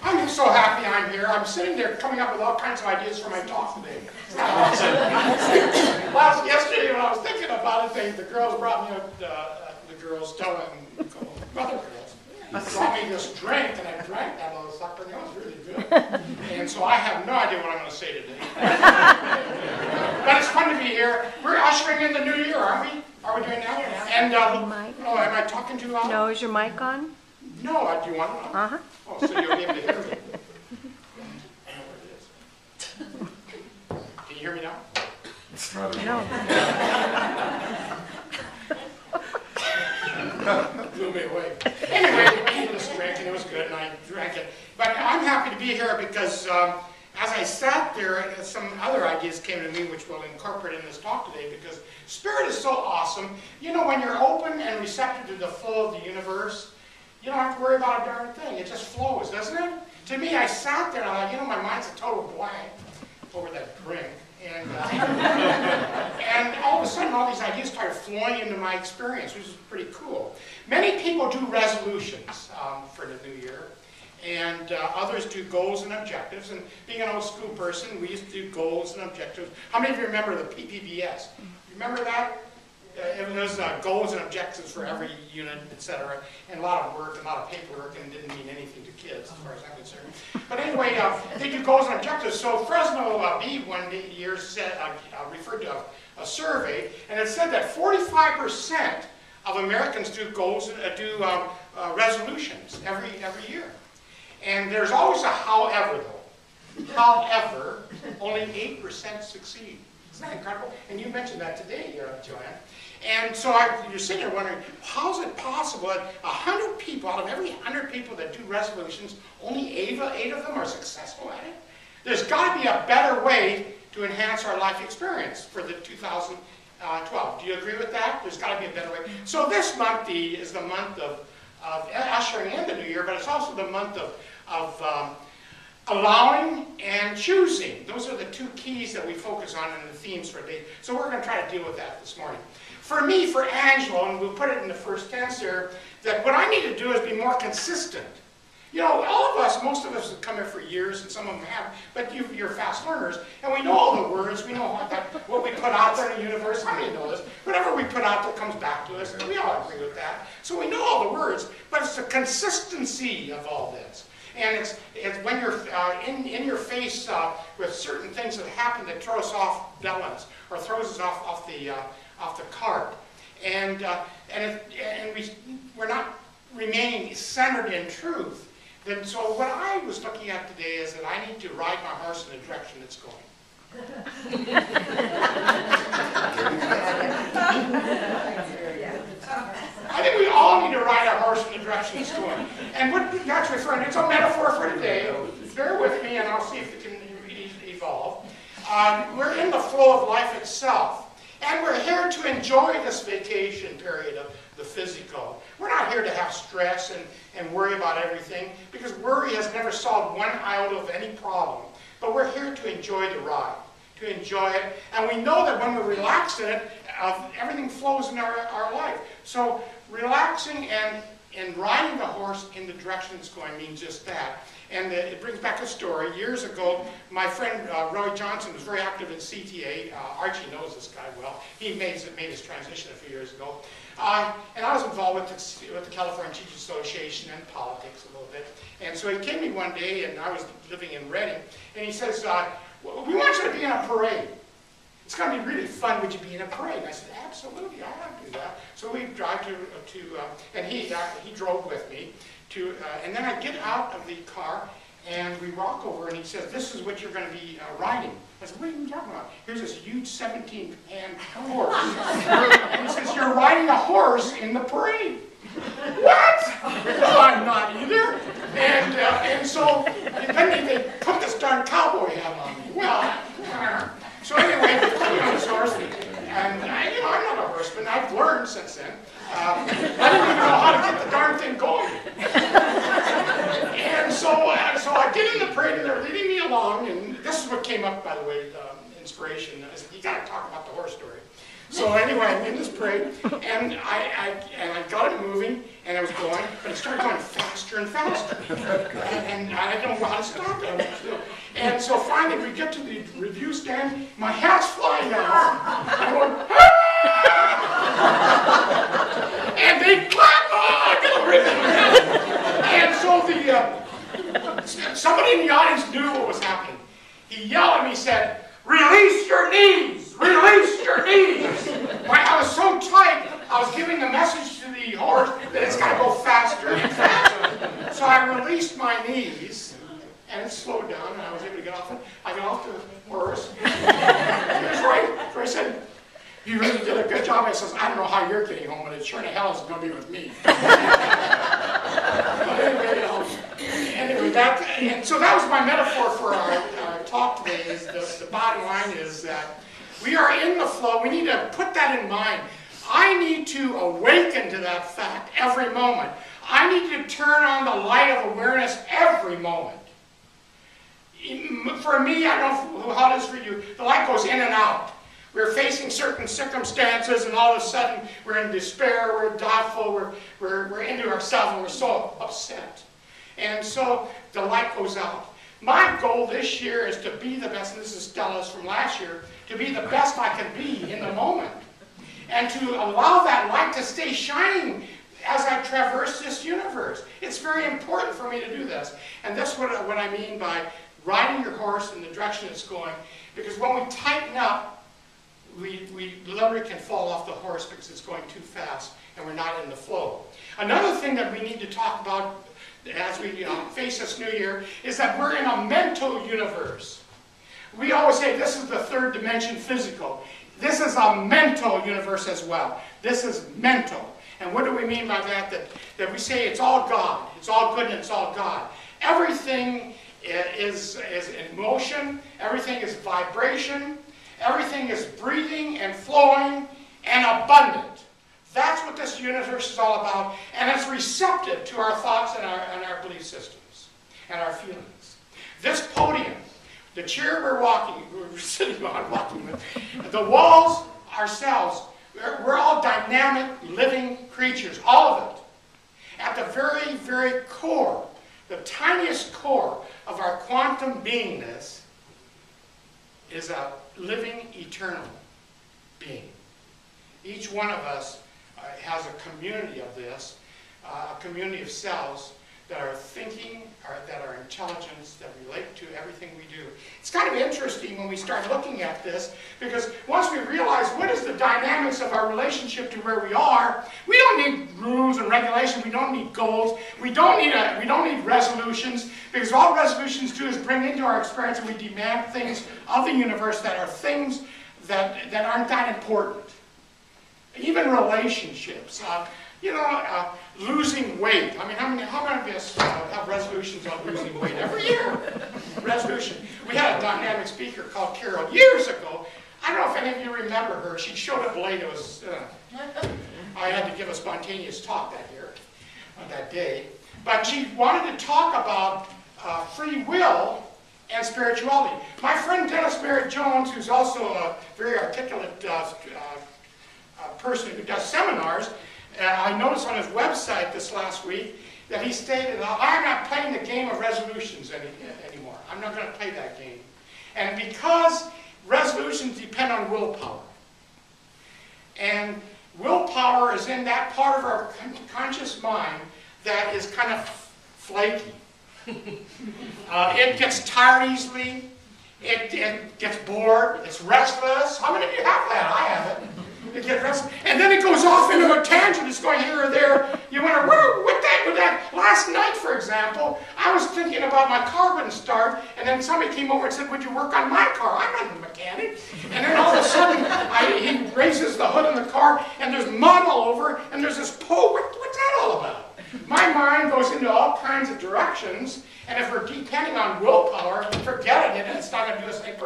I'm so happy I'm here. I'm sitting there coming up with all kinds of ideas for my talk today. Yesterday when I was thinking about it, the girls brought me out, the girls telling other girls, brought me this drink, and I drank that little sucker, and it was really good. And so I have no idea what I'm going to say today. But it's fun to be here. We're ushering in the new year, aren't we? Are we doing that? And, oh, am I talking too loud? No, is your mic on? No, do you want it on? Uh-huh. Oh, so you'll be able to hear me. Can you hear me now? No. Blew me away. Anyway, I had this drink and it was good and I drank it. But I'm happy to be here because as I sat there, some other ideas came to me which we'll incorporate in this talk today because Spirit is so awesome. You know, when you're open and receptive to the flow of the universe, you don't have to worry about a darn thing. It just flows, doesn't it? To me, I sat there and I'm like, you know, my mind's a total blank over that drink. And, and all of a sudden, all these ideas started flowing into my experience, which is pretty cool. Many people do resolutions for the new year, and others do goals and objectives. And being an old school person, we used to do goals and objectives. How many of you remember the PPBS? You remember that? It was goals and objectives for every unit, etc., and a lot of work, a lot of paperwork, and it didn't mean anything to kids, as far as I'm concerned. But anyway, they do goals and objectives. So Fresno Bee one year said, referred to a survey, and it said that 45% of Americans do goals, resolutions every year. And there's always a however, though. However, only 8% succeed. Isn't that incredible? And you mentioned that today, Joanne. And so you're sitting there wondering, how is it possible that 100 people, out of every 100 people that do resolutions, only 8 of them are successful at it? There's got to be a better way to enhance our life experience for the 2012. Do you agree with that? There's got to be a better way. So this month is the month of ushering in the new year, but it's also the month of allowing and choosing. Those are the two keys that we focus on in the themes for today. So we're going to try to deal with that this morning. For me, for Angelo, and we'll put it in the first tense here, that what I need to do is be more consistent. You know, all of us, most of us have come here for years, and some of them have, but you're fast learners, and we know all the words, we know what we put out there in the universe. How many know this? Whatever we put out there comes back to us, and we all agree with that. So we know all the words, but it's the consistency of all this. And it's when you're in your face with certain things that happen that throw us off balance or throws us off the cart, and we're not remaining centered in truth. Then so what I was looking at today is that I need to ride my horse in the direction it's going. I think we all need to ride our horse in the direction it's going. And what that's referring to, it's a metaphor for today. Bear with me and I'll see if it can evolve. We're in the flow of life itself. And we're here to enjoy this vacation period of the physical. We're not here to have stress and worry about everything, because worry has never solved one iota of any problem. But we're here to enjoy the ride, to enjoy it. And we know that when we're relaxed in it, everything flows in our life. So relaxing and riding the horse in the direction it's going means just that. And it brings back a story. Years ago, my friend Roy Johnson was very active in CTA. Archie knows this guy well. He made his transition a few years ago. And I was involved with the California Teachers Association and politics a little bit. And so he came to me one day, and I was living in Reading, and he says, we want you to be in a parade. It's going to be really fun. Would you be in a parade? And I said, absolutely, I want to do that. So we drive and he drove with me. And then I get out of the car and we walk over and he says, this is what you're going to be riding. I said, what are you talking about? Here's this huge 17-hand horse. And he says, you're riding a horse in the parade. What? No, I'm not either. And so then they put this darn cowboy hat on me. Well, so anyway, they put me on this horse. And I'm not a horseman. I've learned since then. I didn't even know how to get the darn thing going. And so I get in the parade and they're leading me along, and this is what came up, by the way, inspiration. I said, you got to talk about the horse story. So anyway, I'm in this parade, and I got it moving, and it was going, but it started going faster and faster. And I didn't know how to stop it. And so finally we get to the review stand, my hat's flying out. I'm going, and they clap, oh, I got a ribbon. And so somebody in the audience knew what was happening. He yelled at me, said, "Release your knees! Release your knees!" I was so tight, I was giving the message to the horse that it's got to go faster and faster. So I released my knees, and it slowed down, and I was able to get off it. I got off the horse. Troy said, "You really did a good job." I says, "I don't know how you're getting home, but it sure in hell is going to be with me." But anyway, and so that was my metaphor for our talk today. Is the bottom line is that we are in the flow. We need to put that in mind. I need to awaken to that fact every moment. I need to turn on the light of awareness every moment. For me, I don't know how it is for you, the light goes in and out. We're facing certain circumstances, and all of a sudden we're in despair, we're doubtful, we're into ourselves, and we're so upset. And so the light goes out. My goal this year is to be the best, and this is Stella's from last year, to be the best I can be in the moment. And to allow that light to stay shining as I traverse this universe. It's very important for me to do this. And that's what I mean by riding your horse in the direction it's going. Because when we tighten up, we literally can fall off the horse because it's going too fast and we're not in the flow. Another thing that we need to talk about as we face this new year is that we're in a mental universe. We always say this is the third dimension, physical. This is a mental universe as well. This is mental. And what do we mean by that? That we say it's all God. It's all good and it's all God. Everything is in motion. Everything is vibration. Everything is breathing and flowing and abundant. That's what this universe is all about. And it's receptive to our thoughts and our belief systems and our feelings. This podium, the chair we're sitting on, walking with, the walls ourselves, we're all dynamic, living creatures, all of it. At the very, very core, the tiniest core of our quantum beingness is a living, eternal being. Each one of us has a community of this, a community of cells that are thinking, that are intelligence, that relate to everything we do. It's kind of interesting when we start looking at this, because once we realize what is the dynamics of our relationship to where we are, we don't need rules and regulations, we don't need goals, we don't need resolutions, because all resolutions do is bring into our experience and we demand things of the universe that are things that aren't that important. Even relationships. Losing weight. I mean, how many of us have resolutions on losing weight every year? Resolution. We had a dynamic speaker called Carol years ago. I don't know if any of you remember her. She showed up late. It was, I had to give a spontaneous talk that day. But she wanted to talk about free will and spirituality. My friend Dennis Merritt Jones, who's also a very articulate person who does seminars, I noticed on his website this last week that he stated, "I'm not playing the game of resolutions anymore. I'm not going to play that game." And because resolutions depend on willpower, and willpower is in that part of our conscious mind that is kind of flaky. It gets tired easily. It gets bored. It's restless. How many of you have that? I have it. It gets restless. And then it goes off into a tangent. It's going here or there. You wonder, with that. Last night, for example, I was thinking about my car wouldn't start, and then somebody came over and said, "Would you work on my car?" I'm not a mechanic. And then all of a sudden, he raises the hood of the car, and there's mud all over, and there's this pole. What's that all about? My mind goes into all kinds of directions, and if we're depending on willpower, forget it, and it's not going to do us any